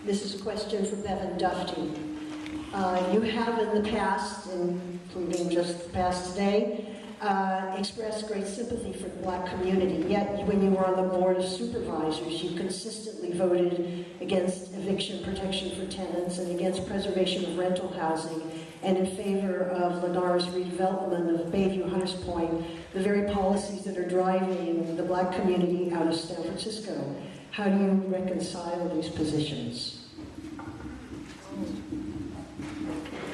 This is a question for Bevan Dufty. You have in the past, including just the past today, expressed great sympathy for the Black community, yet when you were on the Board of Supervisors, you consistently voted against eviction protection for tenants and against preservation of rental housing, and in favor of Lennar's redevelopment of Bayview Hunters Point, the very policies that are driving the Black community out of San Francisco. How do you reconcile these positions?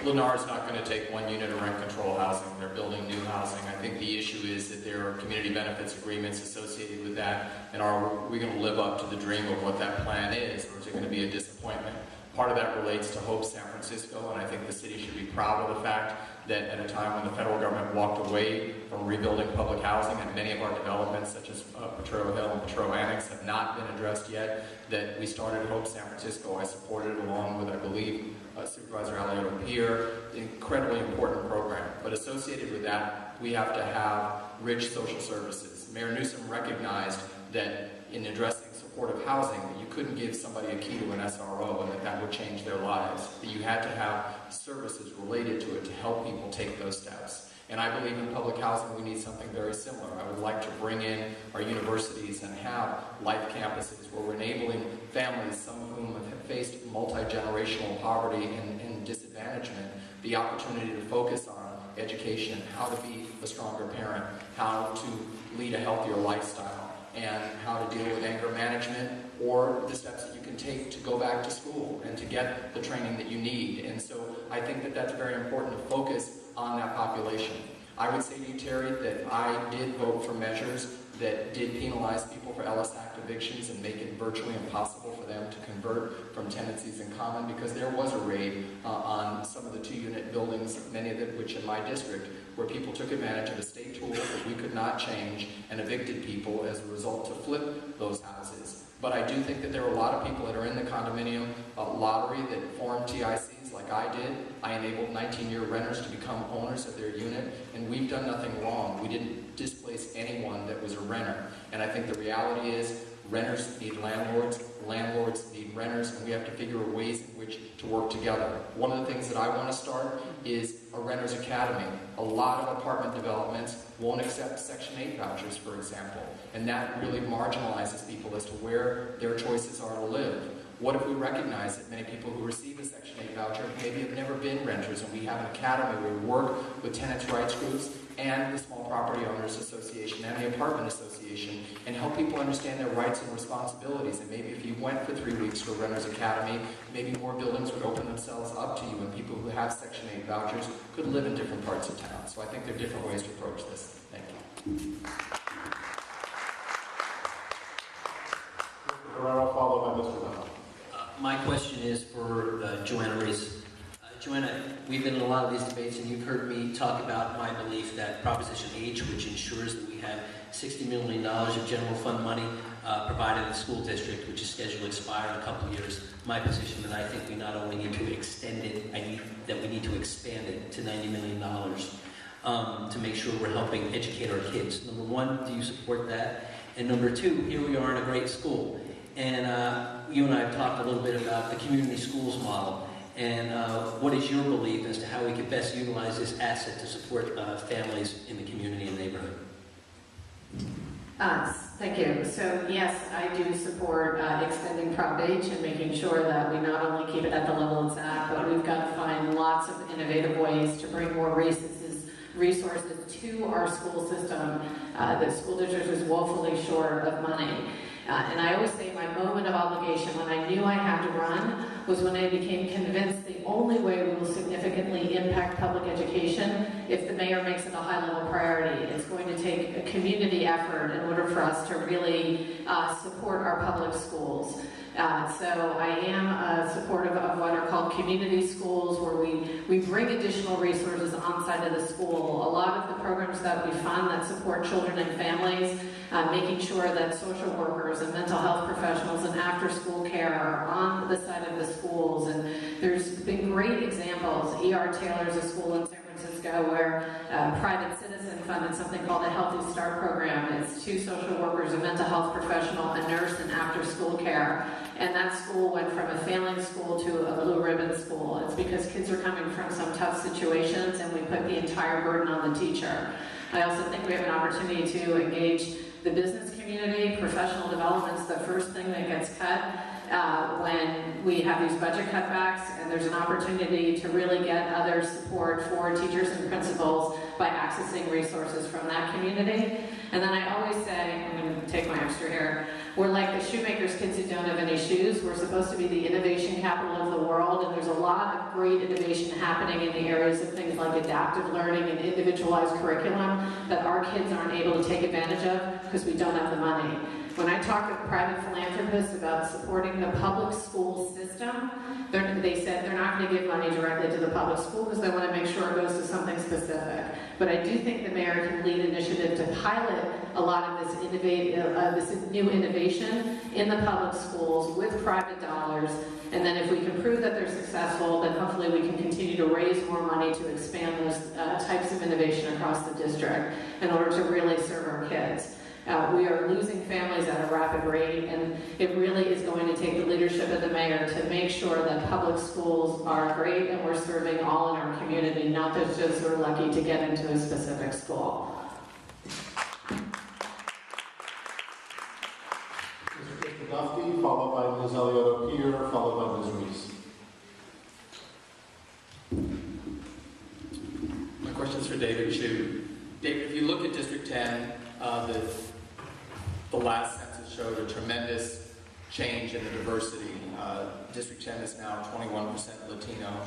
Lennar is not going to take one unit of rent control housing. They're building new housing. I think the issue is that there are community benefits agreements associated with that, and are we going to live up to the dream of what that plan is, or is it going to be a disappointment? Part of that relates to Hope San Francisco, and I think the city should be proud of the fact that at a time when the federal government walked away from rebuilding public housing, and many of our developments, such as Potrero Hill and Potrero Annex, have not been addressed yet, that we started Hope San Francisco. I supported it along with, I believe, Supervisor Alioto-Pier, incredibly important program. But associated with that, we have to have rich social services. Mayor Newsom recognized that in addressing supportive housing, that you couldn't give somebody a key to an SRO and that would change their lives. That you had to have services related to it to help people take those steps. And I believe in public housing we need something very similar. I would like to bring in our universities and have life campuses where we're enabling families, some of whom have faced multi-generational poverty and disadvantagement, the opportunity to focus on education, how to be a stronger parent, how to lead a healthier lifestyle, and how to deal with anger management, or the steps that you can take to go back to school and to get the training that you need. And so I think that that's very important to focus on that population. I would say to you, Terry, that I did vote for measures that did penalize people for Ellis Act evictions and make it virtually impossible for them to convert from tenancies in common, because there was a raid on some of the 2-unit buildings, many of them which in my district, where people took advantage of a state tool that we could not change and evicted people as a result to flip those houses. But I do think that there are a lot of people that are in the condominium lottery that formed TICs like I did. I enabled 19-year renters to become owners of their unit, and we've done nothing wrong. We didn't displace anyone that was a renter. And I think the reality is renters need landlords, landlords need renters, and we have to figure ways in which to work together. One of the things that I want to start is a renters academy. A lot of apartment developments won't accept Section 8 vouchers, for example, and that really marginalizes people as to where their choices are to live. What if we recognize that many people who receive a Section 8 voucher maybe have never been renters, and we have an academy where we work with tenants' rights groups and the Small Property Owners Association and the Apartment Association and help people understand their rights and responsibilities. And maybe if you went for 3 weeks to a Renters Academy, maybe more buildings would open themselves up to you, and people who have Section 8 vouchers could live in different parts of town. So I think there are different ways to approach this. Thank you. Herrera, followed by Mr. Bevan. My question is for Joanna Rees. Joanna, we've been in a lot of these debates, and you've heard me talk about my belief that Proposition H, which ensures that we have $60 million of general fund money provided in the school district, which is scheduled to expire in a couple of years. My position that I think we not only need to extend it, that we need to expand it to $90 million to make sure we're helping educate our kids. Number one, do you support that? And number two, here we are in a great school. And you and I have talked a little bit about the community schools model. And what is your belief as to how we could best utilize this asset to support families in the community and neighborhood? Thank you. So yes, I do support extending Prop H and making sure that we not only keep it at the level it's at, but we've got to find lots of innovative ways to bring more resources to our school system. The school district is woefully short of money. And I always say my moment of obligation when I knew I had to run was when I became convinced the only way we will significantly impact public education if the mayor makes it a high-level priority. It's going to take a community effort in order for us to really support our public schools. So I am supportive of what are called community schools, where we bring additional resources on site of the school. A lot of the programs that we fund that support children and families, making sure that social workers and mental health professionals and after-school care are on the side of the schools. And there's been great examples. E.R. Taylor's a school in San Francisco where a private citizen funded something called the Healthy Start program. It's 2 social workers, a mental health professional, a nurse, and after-school care. And that school went from a failing school to a blue ribbon school. It's because kids are coming from some tough situations and we put the entire burden on the teacher. I also think we have an opportunity to engage the business community. Professional development's the first thing that gets cut when we have these budget cutbacks, and there's an opportunity to really get other support for teachers and principals by accessing resources from that community. And then I always say, I'm going to take my extra here, we're like the shoemakers' kids who don't have any shoes. We're supposed to be the innovation capital of the world, and there's a lot of great innovation happening in the areas of things like adaptive learning and individualized curriculum that our kids aren't able to take advantage of because we don't have the money. When I talk to private philanthropists about supporting the public school system, they said they're not going to give money directly to the public school because they want to make sure it goes to something specific. But I do think the mayor can lead initiative to pilot a lot of this new innovation in the public schools with private dollars. And then if we can prove that they're successful, then hopefully we can continue to raise more money to expand those types of innovation across the district in order to really serve our kids. We are losing families at a rapid rate, and it really is going to take the leadership of the mayor to make sure that public schools are great and we're serving all in our community, not just we're lucky to get into a specific school. Mr. Dufty, followed by Ms. Alioto-Pier, followed by Ms. Rees. My question's for David Chiu. David, if you look at District 10, the last census showed a tremendous change in the diversity. District 10 is now 21% Latino,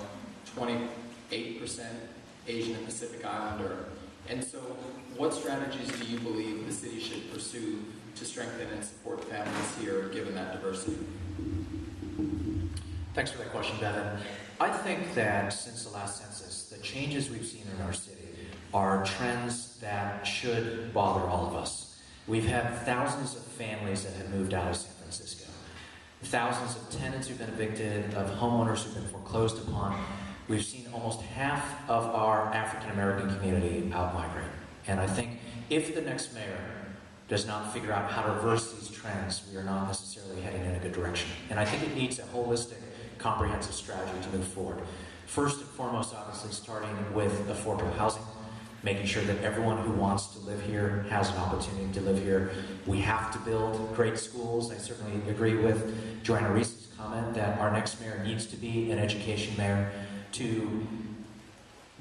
28% Asian and Pacific Islander. And so, what strategies do you believe the city should pursue to strengthen and support families here, given that diversity? Thanks for that question, Bevan. I think that since the last census, the changes we've seen in our city are trends that should bother all of us. We've had thousands of families that have moved out of San Francisco, thousands of tenants who've been evicted, of homeowners who've been foreclosed upon. We've seen almost half of our African-American community out-migrate. And I think if the next mayor does not figure out how to reverse these trends, we are not necessarily heading in a good direction. And I think it needs a holistic, comprehensive strategy to move forward. First and foremost, obviously, starting with affordable housing, making sure that everyone who wants to live here has an opportunity to live here. We have to build great schools. I certainly agree with Joanna Rees' comment that our next mayor needs to be an education mayor to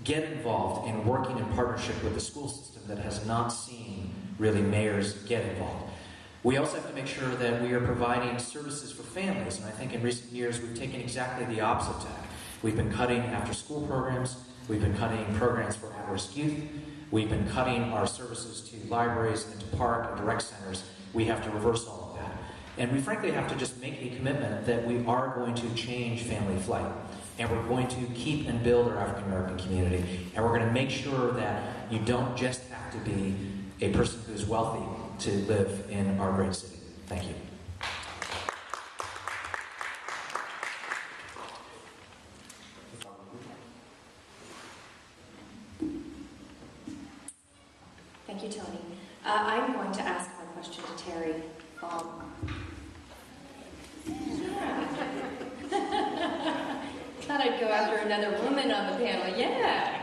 get involved in working in partnership with the school system that has not seen really mayors get involved. We also have to make sure that we are providing services for families, and I think in recent years we've taken exactly the opposite tack. We've been cutting after-school programs, we've been cutting programs for at-risk youth, we've been cutting our services to libraries and to park and direct centers. We have to reverse all of that. And we frankly have to just make a commitment that we are going to change family flight. And we're going to keep and build our African American community. And we're going to make sure that you don't just have to be a person who's wealthy to live in our great city. Thank you. Thank you, Tony. I'm going to ask my question to Terry. Thought I'd go after another woman on the panel. Yeah.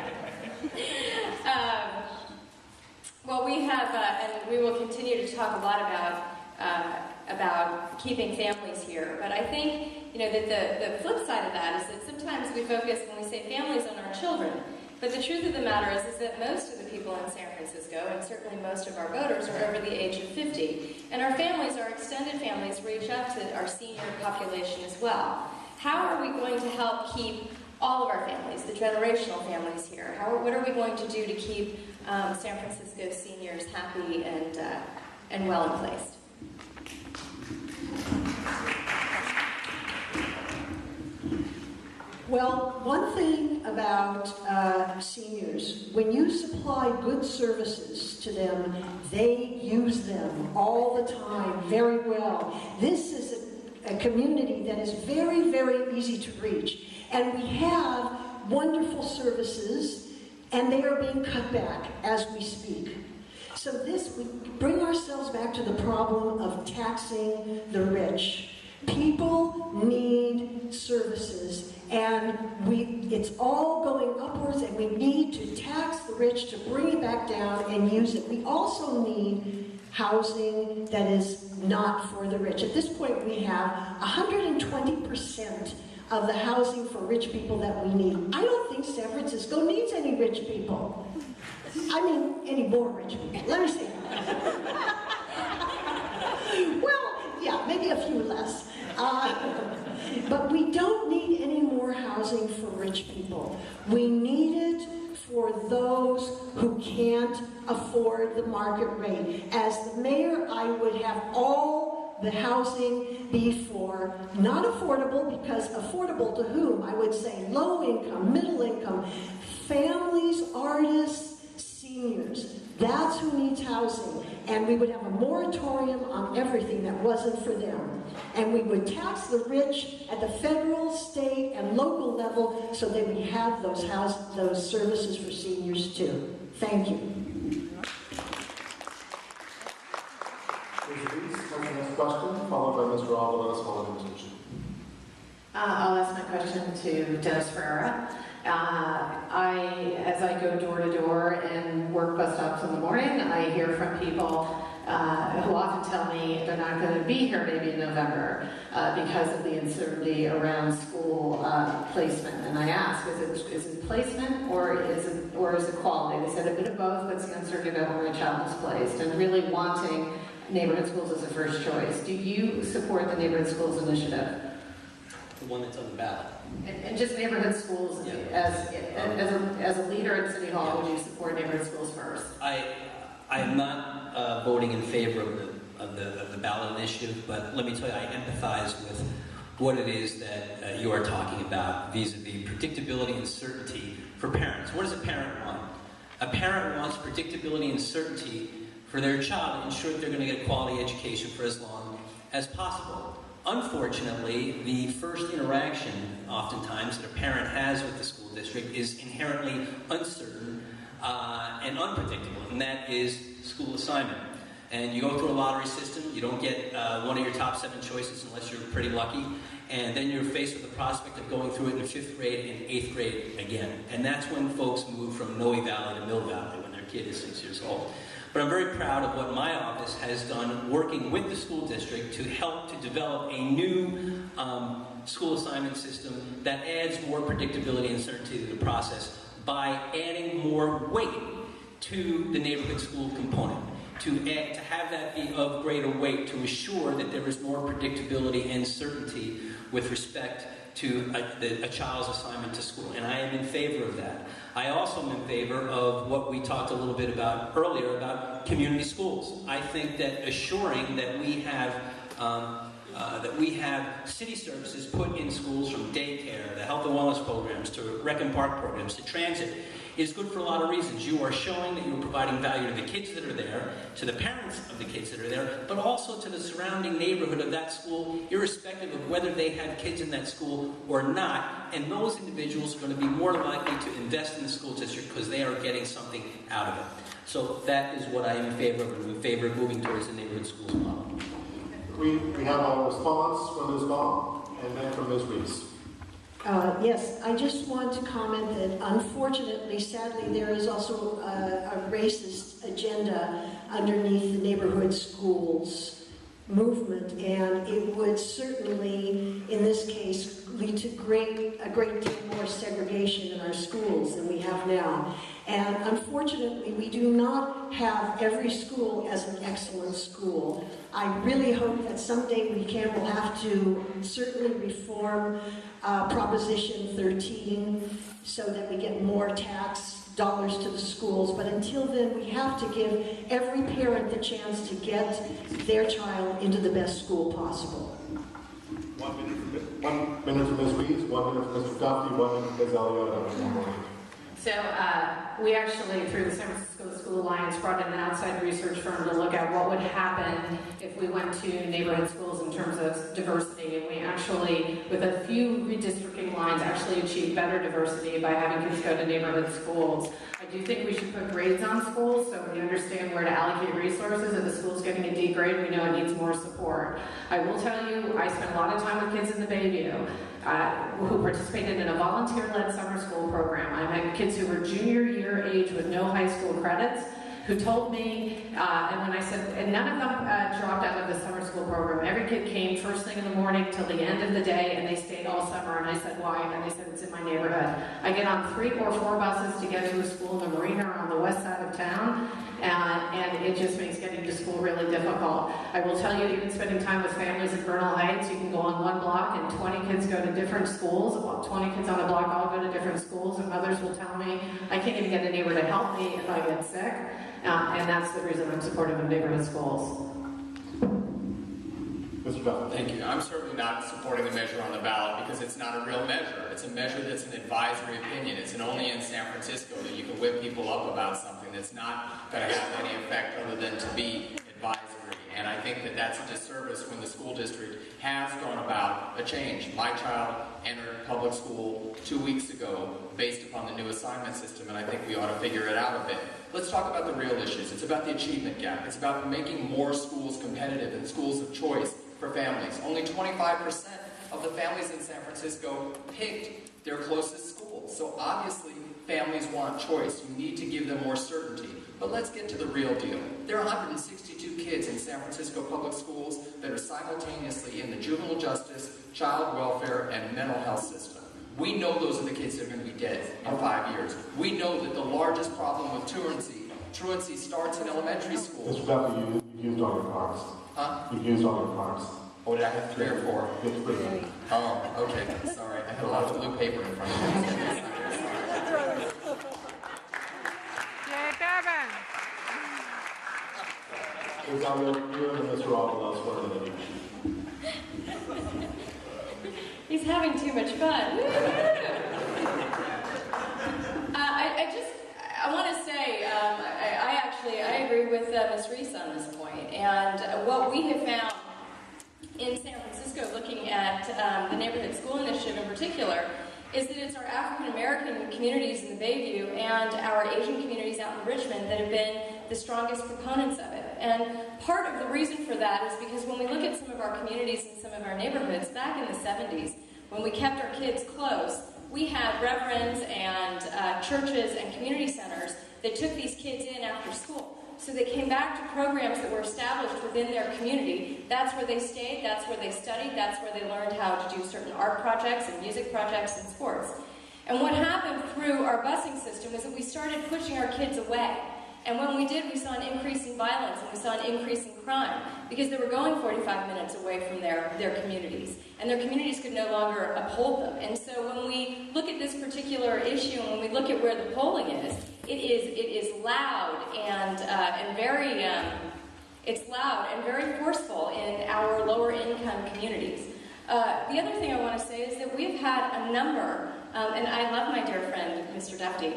Well, we have, and we will continue to talk a lot about keeping families here. But I think, that the flip side of that is that sometimes we focus, when we say families, on our children. But the truth of the matter is that most of the people in San Francisco, and certainly most of our voters, are over the age of 50. And our families, our extended families, reach up to our senior population as well. How are we going to help keep all of our families, the generational families here? What are we going to do to keep San Francisco seniors happy and well placed? Well, one thing about seniors, when you supply good services to them, they use them all the time very well. This is a community that is very, very easy to reach. And we have wonderful services, and they are being cut back as we speak. So we bring ourselves back to the problem of taxing the rich. People need services, and it's all going upwards, and we need to tax the rich to bring it back down and use it. We also need housing that is not for the rich. At this point, we have 120% of the housing for rich people that we need. I don't think San Francisco needs any rich people. I mean, any more rich people. Let me say that. Well, yeah, maybe a few less. But we don't need any more housing for rich people. We need it for those who can't afford the market rate. As the mayor, I would have all the housing be for not affordable, because affordable to whom? I would say low income, middle income, families, artists, seniors. That's who needs housing. And we would have a moratorium on everything that wasn't for them. And we would tax the rich at the federal, state, and local level so that we have those services for seniors too. Thank you. Ms. Rees has the next question, followed by Mr. Avalos, followed by Mr. Chiu. I'll ask my question to Dennis Herrera. As I go door to door and work bus stops in the morning, I hear from people who often tell me they're not going to be here maybe in November because of the uncertainty around school placement. And I ask, is it placement or is it quality? They said a bit of both, but it's the uncertainty about where my child is placed, and really wanting neighborhood schools as a first choice. Do you support the neighborhood schools initiative? The one that's on the ballot. And just neighborhood schools, Yeah. as a leader at City Hall, would you support neighborhood schools first? I am not voting in favor of the ballot initiative, but let me tell you, I empathize with what it is that you are talking about vis-a-vis predictability and certainty for parents. What does a parent want? A parent wants predictability and certainty for their child to ensure that they're going to get a quality education for as long as possible. Unfortunately, the first interaction, oftentimes, that a parent has with the school district is inherently uncertain and unpredictable, and that is school assignment. And you go through a lottery system, you don't get one of your top 7 choices unless you're pretty lucky, and then you're faced with the prospect of going through it in the 5th grade and 8th grade again. And that's when folks move from Noe Valley to Mill Valley when their kid is 6 years old. But I'm very proud of what my office has done working with the school district to help to develop a new school assignment system that adds more predictability and certainty to the process by adding more weight to the neighborhood school component, to have that be of greater weight, to assure that there is more predictability and certainty with respect to a child's assignment to school. And I am in favor of that. I also am in favor of what we talked a little bit about earlier about community schools. I think that assuring that we have city services put in schools, from daycare, the health and wellness programs, to rec and park programs, to transit, is good for a lot of reasons. You are showing that you are providing value to the kids that are there, to the parents of the kids that are there, but also to the surrounding neighborhood of that school, irrespective of whether they have kids in that school or not. And those individuals are going to be more likely to invest in the school district because they are getting something out of it. So that is what I am in favor of. I'm in favor of moving towards the neighborhood schools model. We have a response from Ms. Baum and then from Ms. Rees. Yes, I just want to comment that unfortunately, sadly, there is also a racist agenda underneath the neighborhood schools movement, and it would certainly, in this case, lead to a great deal more segregation in our schools than we have now. And unfortunately, we do not have every school as an excellent school. I really hope that someday we'll have to certainly reform Proposition 13 so that we get more tax dollars to the schools. But until then, we have to give every parent the chance to get their child into the best school possible. 1 minute for Ms. Rees, 1 minute for Mr. Dufty, 1 minute for Ms. Alioto. So we actually, through the San Francisco School School Alliance brought in an outside research firm to look at what would happen if we went to neighborhood schools in terms of diversity. And we actually, with a few redistricting lines, actually achieved better diversity by having kids go to neighborhood schools. I do think we should put grades on schools so we understand where to allocate resources. If the school's getting a D grade, we know it needs more support. I will tell you, I spent a lot of time with kids in the Bayview who participated in a volunteer-led summer school program. I met kids who were junior year age with no high school credits, who told me, and when I said, and none of them dropped out of the summer school program. Every kid came first thing in the morning till the end of the day, and they stayed all summer. And I said, why? And they said, it's in my neighborhood. I get on 3 or 4 buses to get to a school in the marina or on the west side of town, and it just makes getting to school really difficult. I will tell you, even spending time with families in Bernal Heights, you can go on one block and 20 kids go to different schools. About 20 kids on a block all go to different schools, and mothers will tell me, I can't even get a neighbor to help me if I get sick. And that's the reason I'm supportive of neighborhood schools. Mr. Bevan. Thank you. I'm certainly not supporting the measure on the ballot because it's not a real measure. It's a measure that's an advisory opinion. It's only in San Francisco that you can whip people up about something that's not going to have any effect other than to be advisory. And I think that that's a disservice when the school district has gone about a change. My child entered public school 2 weeks ago based upon the new assignment system, and I think we ought to figure it out a bit. Let's talk about the real issues. It's about the achievement gap. It's about making more schools competitive and schools of choice for families. Only 25% of the families in San Francisco picked their closest school. So obviously, families want choice. You need to give them more certainty. But let's get to the real deal. There are 162 kids in San Francisco public schools that are simultaneously in the juvenile justice, child welfare, and mental health system. We know those are the kids that are going to be dead in 5 years. We know that the largest problem with truancy starts in elementary school. Mr. Bevan, you've used all your cards. Huh? You've used all your cards. Oh, did I have 3 or 4? You have 3. Oh, okay. Sorry. I had a lot of blue paper in front of me. Ms. Alioto-Pier and Mr. Avalos, 1 minute each. He's having too much fun. I want to say, I agree with Ms. Rees on this point. And what we have found in San Francisco, looking at the Neighborhood School Initiative in particular, is that it's our African American communities in the Bayview and our Asian communities out in Richmond that have been the strongest proponents of it. And part of the reason for that is because when we look at some of our communities and some of our neighborhoods, back in the 70s, when we kept our kids close, we had reverends and churches and community centers that took these kids in after school. So they came back to programs that were established within their community. That's where they stayed, that's where they studied, that's where they learned how to do certain art projects and music projects and sports. And what happened through our busing system is that we started pushing our kids away. And when we did, we saw an increase in violence and we saw an increase in crime because they were going 45 minutes away from their communities. And their communities could no longer uphold them. And so when we look at this particular issue and when we look at where the polling is, it is loud and very it's loud and very forceful in our lower income communities. The other thing I want to say is that we've had a number, and I love my dear friend, Mr. Dufty,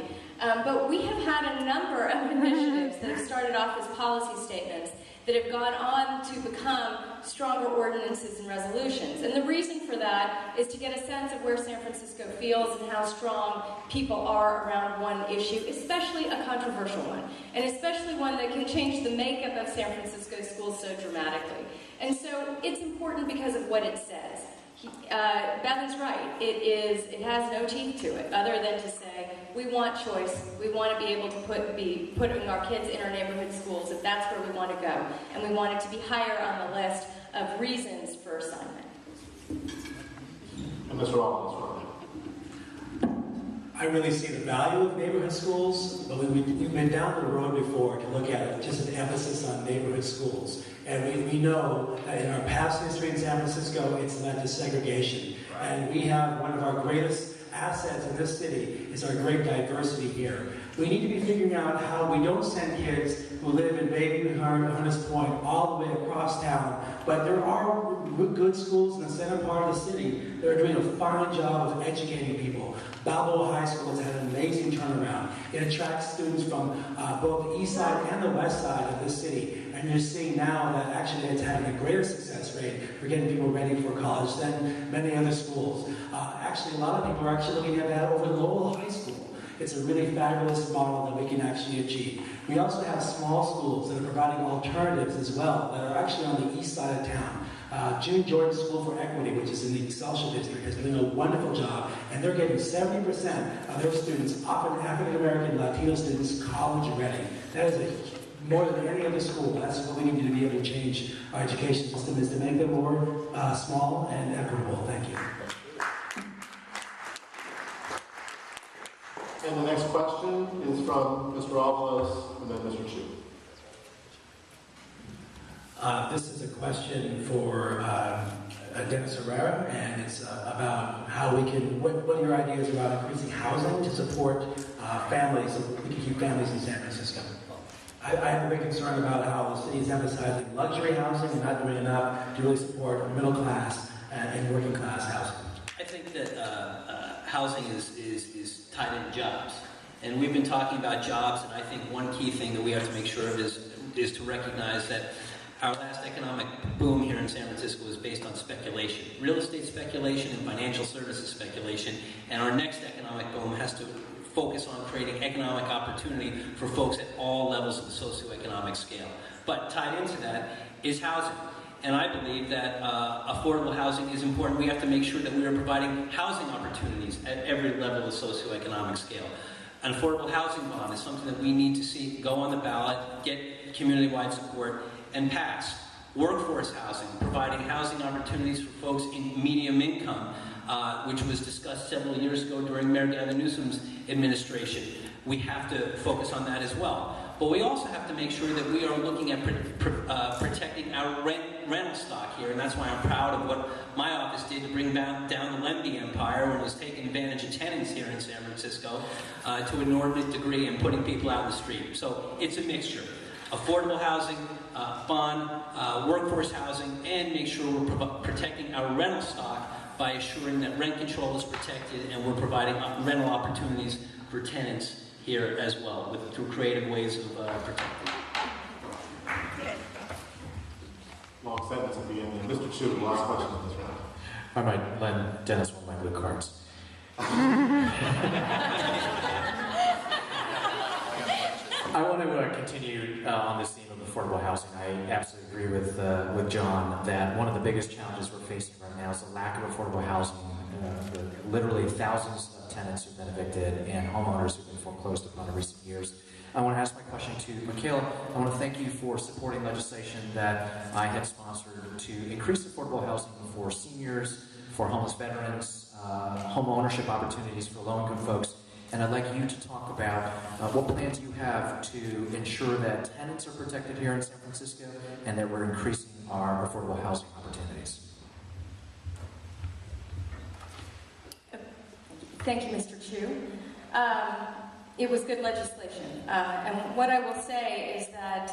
but we have had a number of initiatives that have started off as policy statements that have gone on to become stronger ordinances and resolutions. And the reason for that is to get a sense of where San Francisco feels and how strong people are around one issue, especially a controversial one, and especially one that can change the makeup of San Francisco schools so dramatically. And so it's important because of what it says. Bevan's right. It has no teeth to it other than to say we want choice. We want to be able to be putting our kids in our neighborhood schools if that's where we want to go, and we want it to be higher on the list of reasons for assignment. And Mr. Avalos. I really see the value of neighborhood schools, but we've been down the road before to look at just an emphasis on neighborhood schools. And we know that in our past history in San Francisco, it's led to segregation. Right. And we have one of our greatest assets in this city is our great diversity here. We need to be figuring out how we don't send kids who live in Baum, Hunters Point, all the way across town. But there are good schools in the center part of the city that are doing a fine job of educating people. Balboa High School has had an amazing turnaround. It attracts students from both the east side and the west side of the city. And you're seeing now that actually it's having a greater success rate for getting people ready for college than many other schools. Actually, a lot of people are actually looking at that over Lowell High School. It's a really fabulous model that we can actually achieve. We also have small schools that are providing alternatives as well that are actually on the east side of town. June Jordan School for Equity, which is in the Excelsior District, has been doing a wonderful job, and they're getting 70% of their students, often African-American Latino students, college ready. That is more than any other school. That's what we need to be able to change our education system, is to make them more small and equitable. Thank you. And the next question is from Mr. Avalos and then Mr. Chiu. This is a question for Dennis Herrera, and it's about how we can, what are your ideas about increasing housing to support families, so we can keep families in San Francisco? I have a big concern about how the city is emphasizing luxury housing and not doing enough to really support middle class and working class housing. I think that housing is tied into jobs. And we've been talking about jobs, and I think one key thing that we have to make sure of is to recognize that our last economic boom here in San Francisco is based on speculation. Real estate speculation and financial services speculation. And our next economic boom has to focus on creating economic opportunity for folks at all levels of the socioeconomic scale. But tied into that is housing. And I believe that affordable housing is important. We have to make sure that we are providing housing opportunities at every level of the socioeconomic scale. An affordable housing bond is something that we need to see go on the ballot, get community-wide support, and pass. Workforce housing, providing housing opportunities for folks in medium income, which was discussed several years ago during Mayor Gavin Newsom's administration. We have to focus on that as well. But we also have to make sure that we are looking at protecting our rental stock here, and that's why I'm proud of what my office did to bring down the Lemby Empire when it was taking advantage of tenants here in San Francisco to an inordinate degree and putting people out in the street. So it's a mixture. Affordable housing, bond, workforce housing, and make sure we're protecting our rental stock by assuring that rent control is protected and we're providing rental opportunities for tenants here as well, through creative ways of protecting. Long sentence at the end. Mr. Chiu, last question in this round. I might lend Dennis one of my blue cards. I want to continue on this theme of affordable housing. I absolutely agree with John that one of the biggest challenges we're facing right now is the lack of affordable housing. Literally thousands of tenants who've been evicted and homeowners who've been foreclosed upon in recent years. I want to ask my question to Michela. I want to thank you for supporting legislation that I had sponsored to increase affordable housing for seniors, for homeless veterans, home ownership opportunities for low-income folks. And I'd like you to talk about what plans you have to ensure that tenants are protected here in San Francisco and that we're increasing our affordable housing opportunities. Thank you, Mr. Chiu. It was good legislation. And what I will say is that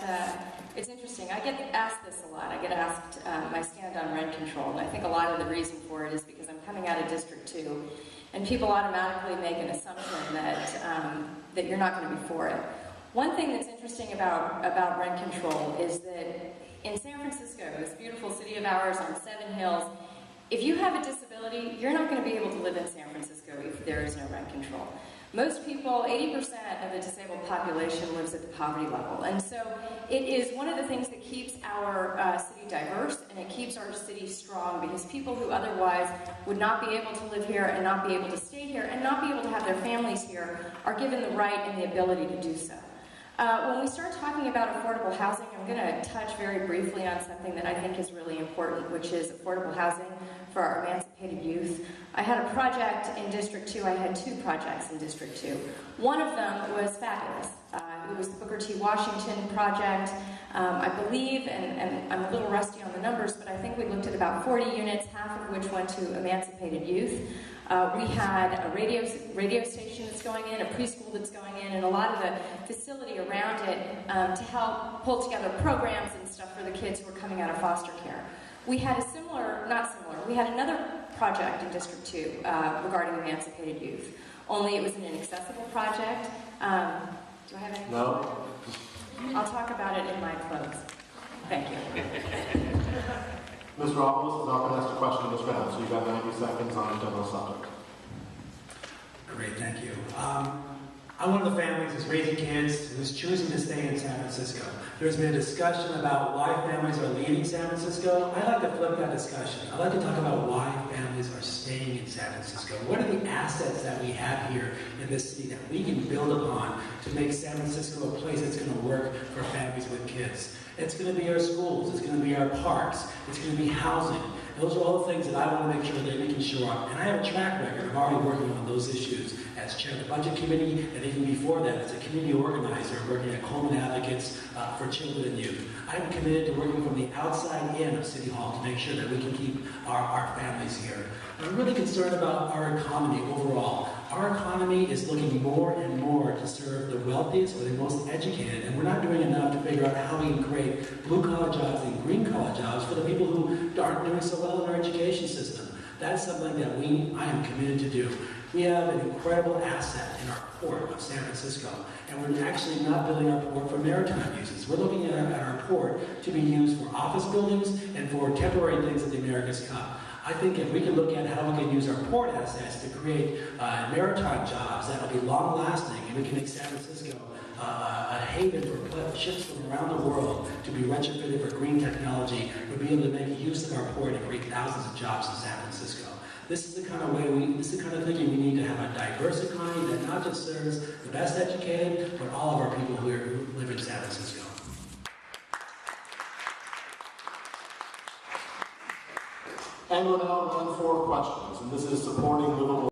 it's interesting. I get asked this a lot. I get asked my stand on rent control. And I think a lot of the reason for it is because I'm coming out of District 2. And people automatically make an assumption that you're not going to be for it. One thing that's interesting about rent control is that in San Francisco, this beautiful city of ours on 7 hills, if you have a disability, you're not going to be able to live in San Francisco if there is no rent control. Most people, 80% of the disabled population lives at the poverty level. And so it is one of the things that keeps our city diverse and it keeps our city strong, because people who otherwise would not be able to live here and not be able to stay here and not be able to have their families here are given the right and the ability to do so. When we start talking about affordable housing, I'm going to touch very briefly on something that I think is really important, which is affordable housing for our emancipated youth. I had a project in District 2. I had 2 projects in District 2. One of them was fabulous. It was the Booker T. Washington project. I believe, and I'm a little rusty on the numbers, but I think we looked at about 40 units, half of which went to emancipated youth. We had a radio station that's going in, a preschool that's going in, and a lot of the facility around it to help pull together programs and stuff for the kids who are coming out of foster care. We had we had another project in District 2 regarding emancipated youth, only it was an inaccessible project. Do I have any? No? I'll talk about it in my close. Thank you. Mr. Avalos is not going to ask a question in this round, so you've got 90 seconds on a general subject. Great, thank you. I'm one of the families who's raising kids, who's choosing to stay in San Francisco. There's been a discussion about why families are leaving San Francisco. I'd like to flip that discussion. I'd like to talk about why families are staying in San Francisco. What are the assets that we have here in this city that we can build upon to make San Francisco a place that's going to work for families with kids? It's going to be our schools, it's going to be our parks, it's going to be housing. And those are all the things that I want to make sure they're making sure of. And I have a track record of already working on those issues as chair of the budget committee, and even before that as a community organizer working at Coleman Advocates for Children and Youth. I'm committed to working from the outside in of City Hall to make sure that we can keep our families here. I'm really concerned about our economy overall. Our economy is looking more and more to serve the wealthiest or the most educated, and we're not doing enough to figure out how we can create blue-collar jobs and green-collar jobs for the people who aren't doing so well in our education system. That's something that I am committed to do. We have an incredible asset in our port of San Francisco, and we're actually not building our port for maritime uses. We're looking at our port to be used for office buildings and for temporary things at the America's Cup. I think if we can look at how we can use our port assets to create maritime jobs that will be long-lasting, and we can make San Francisco a haven for ships from around the world to be retrofitted for green technology, we'll be able to make use of our port and create thousands of jobs in San Francisco. This is the kind of thinking we need to have a diverse economy that not just serves the best educated, but all of our people who live in San Francisco. And we'll now run 4 questions, and this is supporting livable